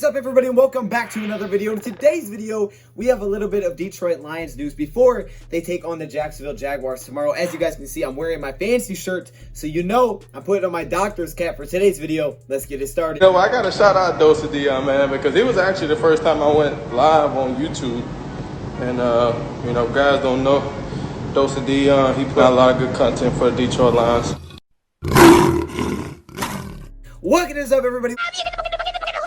up, everybody, and welcome back to another video. In today's video, we have a little bit of Detroit Lions news before they take on the Jacksonville Jaguars tomorrow. As you guys can see, I'm wearing my fancy shirt, so you know I'm putting on my doctor's cap for today's video. Let's get it started. You know, I got to shout out b.godly, man, because it was actually the first time I went live on YouTube. And, you know, guys don't know, b.godly, he put out a lot of good content for the Detroit Lions. What is up, everybody?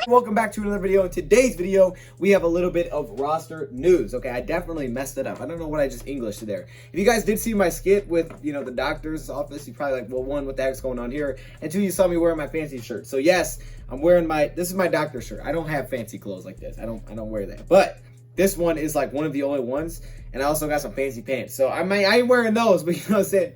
Welcome back to another video. In today's video, we have a little bit of roster news. Okay, I definitely messed it up. I don't know what I just Englished there. If you guys did see my skit with, you know, the doctor's office, you probably like, well, one, what the heck's going on here? And two, you saw me wearing my fancy shirt. So yes, I'm wearing this is my doctor's shirt. I don't have fancy clothes like this. I don't wear that. But this one is like one of the only ones. And I also got some fancy pants. So I ain't wearing those, but you know what I'm saying?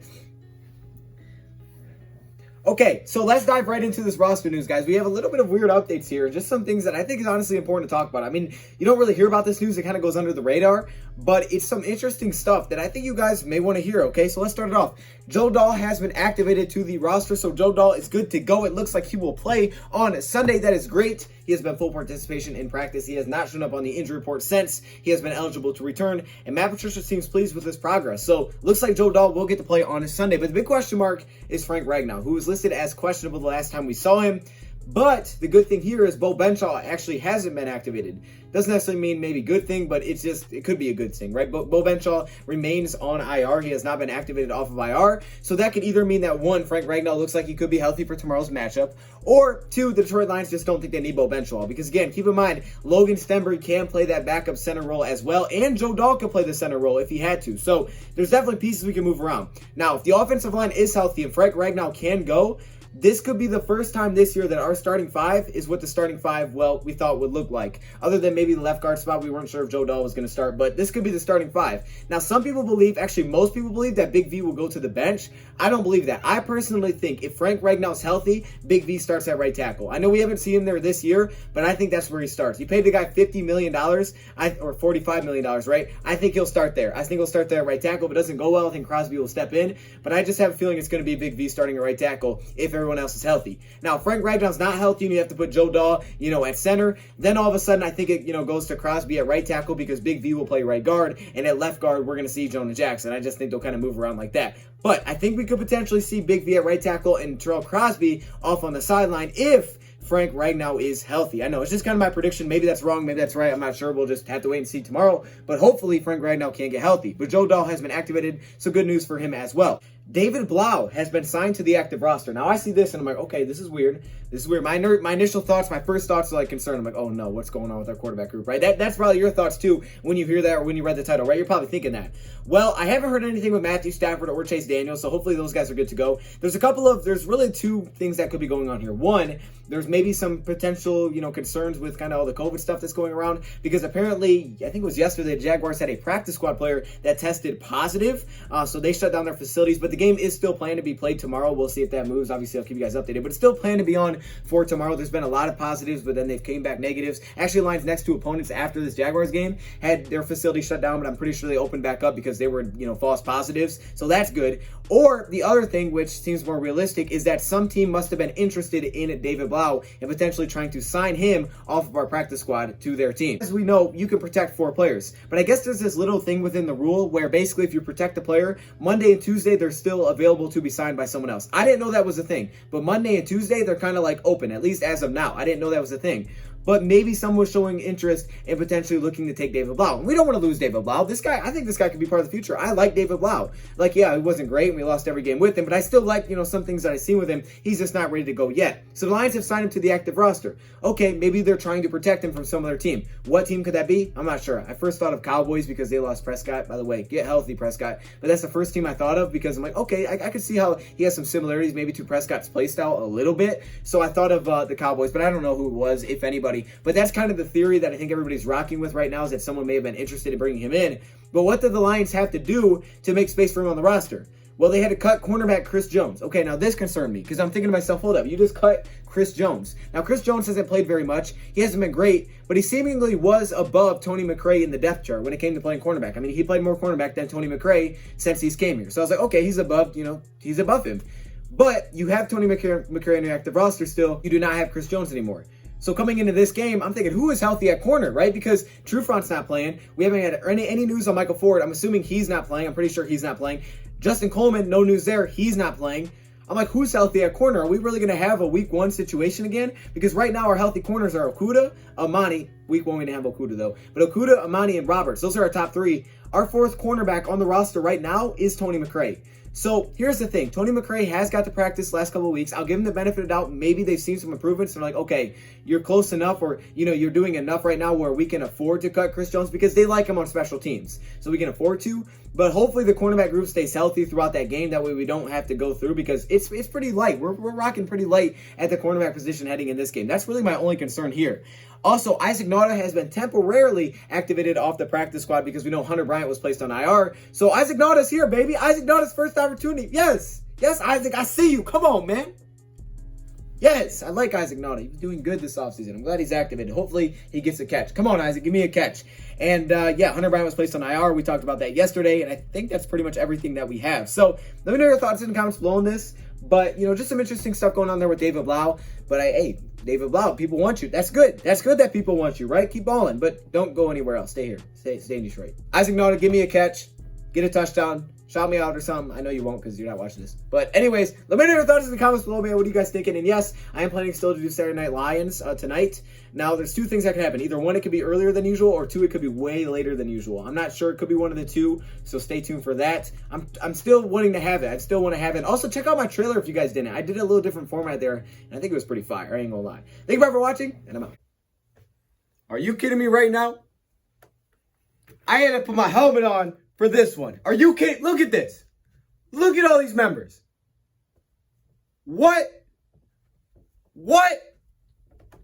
Okay, so let's dive right into this roster news, guys. We have a little bit of weird updates here, just some things that I think is honestly important to talk about. I mean, you don't really hear about this news. It kind of goes under the radar, but it's some interesting stuff that I think you guys may want to hear, okay? So let's start it off. Joe Dahl has been activated to the roster, so Joe Dahl is good to go. It looks like he will play on Sunday. That is great. He has been full participation in practice. He has not shown up on the injury report since he has been eligible to return, and Matt Patricia seems pleased with his progress. So looks like Joe Dahl will get to play on a Sunday, but the big question mark is Frank Ragnow, who was listed as questionable the last time we saw him. But the good thing here is Bo Benshaw actually hasn't been activated. Doesn't necessarily mean maybe good thing, but it could be a good thing, right? Bo Benshaw remains on IR. He has not been activated off of IR. So that could either mean that one, Frank Ragnow looks like he could be healthy for tomorrow's matchup, or two, the Detroit Lions just don't think they need Bo Benshaw. Because again, keep in mind, Logan Stenberg can play that backup center role as well, and Joe Dahl can play the center role if he had to. So there's definitely pieces we can move around. Now, if the offensive line is healthy and Frank Ragnow can go, this could be the first time this year that our starting five is what the starting five, well, we thought would look like. Other than maybe the left guard spot, we weren't sure if Joe Dahl was going to start, but this could be the starting five. Now, some people believe, actually most people believe that Big V will go to the bench. I don't believe that. I personally think if Frank Ragnow's healthy, Big V starts at right tackle. I know we haven't seen him there this year, but I think that's where he starts. You paid the guy $50 million, or $45 million, right? I think he'll start there. I think he'll start there at right tackle. If it doesn't go well, I think Crosby will step in, but I just have a feeling it's going to be Big V starting at right tackle if everyone else is healthy. Now, if Frank Ragnow's not healthy and you have to put Joe Dahl, you know, at center, then all of a sudden I think it, you know, goes to Crosby at right tackle because Big V will play right guard, and at left guard, we're going to see Jonah Jackson. I just think they'll kind of move around like that. But I think we could potentially see Big V at right tackle and Terrell Crosby off on the sideline if Frank Ragnow is healthy. I know, it's just kind of my prediction. Maybe that's wrong, maybe that's right. I'm not sure. We'll just have to wait and see tomorrow. But hopefully Frank Ragnow can get healthy. But Joe Dahl has been activated, so good news for him as well. David Blough has been signed to the active roster. Now, I see this, and I'm like, okay, this is weird. This is weird. My initial thoughts, my first thoughts are like concerned. I'm like, oh no, what's going on with our quarterback group, right? That's probably your thoughts too when you hear that or when you read the title, right? You're probably thinking that. Well, I haven't heard anything with Matthew Stafford or Chase Daniels, so hopefully those guys are good to go. There's really two things that could be going on here. One, there's maybe some potential, you know, concerns with kind of all the COVID stuff that's going around, because apparently, I think it was yesterday, the Jaguars had a practice squad player that tested positive, so they shut down their facilities, but the game is still planned to be played tomorrow. We'll see if that moves. Obviously, I'll keep you guys updated, but it's still planned to be on for tomorrow. There's been a lot of positives, but then they've came back negatives. Actually, lines next to opponents after this Jaguars game had their facility shut down, but I'm pretty sure they opened back up because they were, you know, false positives, so that's good. Or the other thing, which seems more realistic, is that some team must have been interested in David Blough and potentially trying to sign him off of our practice squad to their team. As we know, you can protect 4 players, but I guess there's this little thing within the rule where basically if you protect a player, Monday and Tuesday, they're still available to be signed by someone else. I didn't know that was a thing, but Monday and Tuesday, they're kind of like open, at least as of now. I didn't know that was a thing. But maybe someone was showing interest in potentially looking to take David Blough. We don't want to lose David Blough. This guy, I think this guy could be part of the future. I like David Blough. Like, yeah, it wasn't great, and we lost every game with him, but I still like, you know, some things that I've seen with him. He's just not ready to go yet. So the Lions have signed him to the active roster. Okay, maybe they're trying to protect him from some other team. What team could that be? I'm not sure. I first thought of Cowboys because they lost Prescott. By the way, get healthy, Prescott. But that's the first team I thought of because I'm like, okay, I could see how he has some similarities maybe to Prescott's play style a little bit. So I thought of the Cowboys, but I don't know who it was, if anybody. But that's kind of the theory that I think everybody's rocking with right now, is that someone may have been interested in bringing him in. But what did the Lions have to do to make space for him on the roster? Well, they had to cut cornerback Chris Jones. Okay, now this concerned me because I'm thinking to myself, hold up, you just cut Chris Jones. Now, Chris Jones hasn't played very much. He hasn't been great, but he seemingly was above Tony McRae in the depth chart when it came to playing cornerback. I mean, he played more cornerback than Tony McRae since he's came here. So I was like, okay, he's above, you know, he's above him. But you have Tony McRae on your active roster still. You do not have Chris Jones anymore. So coming into this game, I'm thinking, who is healthy at corner, right? Because Trufant's not playing. We haven't had any news on Michael Ford. I'm assuming he's not playing. I'm pretty sure he's not playing. Justin Coleman, no news there. He's not playing. I'm like, who's healthy at corner? Are we really going to have a week 1 situation again? Because right now our healthy corners are Okudah, Amani. Week 1 we didn't have Okudah though. But Okudah, Amani, and Roberts. Those are our top 3. Our 4th cornerback on the roster right now is Tony McRae. So here's the thing. Tony McRae has got to practice last couple of weeks. I'll give him the benefit of the doubt. Maybe they've seen some improvements. They're like, okay, you're close enough, or, you're doing enough right now where we can afford to cut Chris Jones, because they like him on special teams. So we can afford to. But hopefully the cornerback group stays healthy throughout that game. That way we don't have to go through, because it's pretty light. We're rocking pretty light at the cornerback position heading in this game. That's really my only concern here. Also, Isaac Nauta has been temporarily activated off the practice squad because we know Hunter Bryant was placed on IR. So Isaac Nauta's here, baby. Isaac Nauta's first opportunity. Yes. Yes, Isaac, I see you. Come on, man. Yes, I like Isaac Nauta. He's doing good this offseason. I'm glad he's activated. Hopefully, he gets a catch. Come on, Isaac, give me a catch. And, yeah, Hunter Bryant was placed on IR. We talked about that yesterday, and I think that's pretty much everything that we have. So let me know your thoughts in the comments below on this. But, just some interesting stuff going on there with David Blough. But, hey, David Blough, people want you. That's good. That's good that people want you, right? Keep balling, but don't go anywhere else. Stay here. Stay in Detroit. Isaac Nauta, give me a catch. Get a touchdown. Shout me out or something. I know you won't because you're not watching this. But anyways, let me know your thoughts in the comments below, man. What are you guys thinking? And yes, I am planning still to do Saturday Night Lions tonight. Now, there's 2 things that can happen. Either 1, it could be earlier than usual, or 2, it could be way later than usual. I'm not sure. It could be one of the 2, so stay tuned for that. I'm still wanting to have it. I still want to have it. Also, check out my trailer if you guys didn't. I did a little different format there, and I think it was pretty fire. I ain't gonna lie. Thank you for watching, and I'm out. Are you kidding me right now? I had to put my helmet on for this one. Are you kidding? Look at this. Look at all these members. What?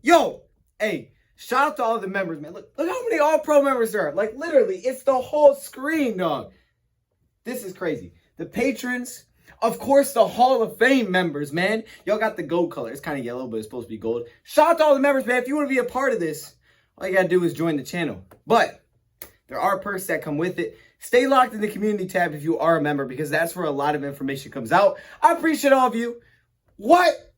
Yo, hey, shout out to all the members, man. Look how many All-Pro members there are. Like, literally, it's the whole screen, dog. This is crazy. The patrons, of course, the Hall of Fame members, man. Y'all got the gold color. It's kind of yellow, but it's supposed to be gold. Shout out to all the members, man. If you want to be a part of this, all you got to do is join the channel. But there are perks that come with it. Stay locked in the community tab if you are a member, because that's where a lot of information comes out. I appreciate all of you. What?